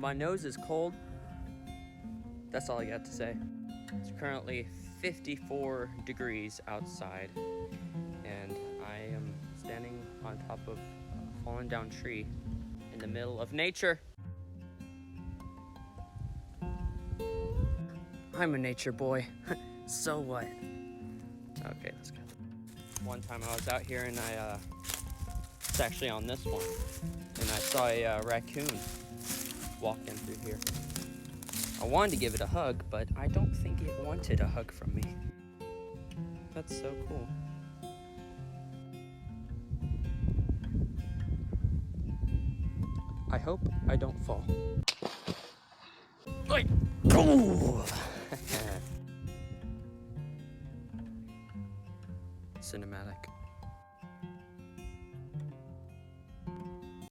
my nose is cold. That's all I got to say. It's currently 54 degrees outside, and I am standing on top of a fallen down tree in the middle of nature. I'm a nature boy. So what? Okay, let's go. One time I was out here and it's actually on this one, and I saw a raccoon walking through here. I wanted to give it a hug, but I don't think it wanted a hug from me. That's so cool. I hope I don't fall. Like, oh! Cinematic.